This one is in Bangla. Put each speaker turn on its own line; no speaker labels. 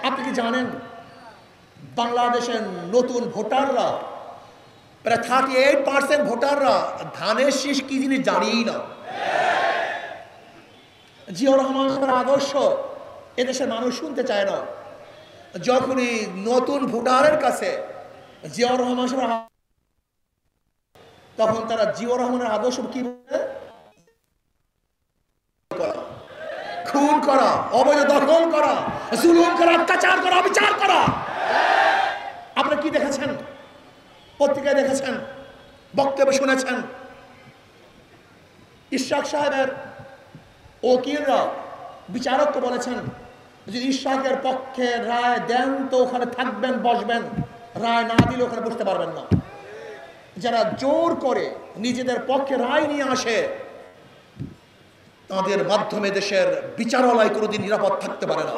আপনি কি জানেন বাংলাদেশের নতুন ভোটাররা প্রায় 38% ভোটাররা ধানের শীষ কি জিনিস জানিই না। জিয়াউর রহমানের আদর্শ এদেশের মানুষ শুনতে চায় না। যখনই নতুন ভোটারের কাছে জিয়াউর রহমান তখন তারা জিয়াউর রহমানের আদর্শ কি বলে? খুন করা, অবৈধ দখল করা, জুলুম করা, অত্যাচার করা, অবিচার করা। আপনারা কি দেখেছেন? পত্রিকায় দেখেছেন, বক্তব্য শুনেছেন। ইশাক সাহেবের ওকিলরা বিচারককে বলেছেন যদি ইশাকের পক্ষে রায় দেন তো ওখানে থাকবেন, বসবেন, রায় না দিলে ওখানে বসতে পারবেন না। যারা জোর করে নিজেদের পক্ষে রায় নিয়ে আসে তাদের মাধ্যমে দেশের বিচারালয় কোনোদিন নিরাপদ থাকতে পারে না।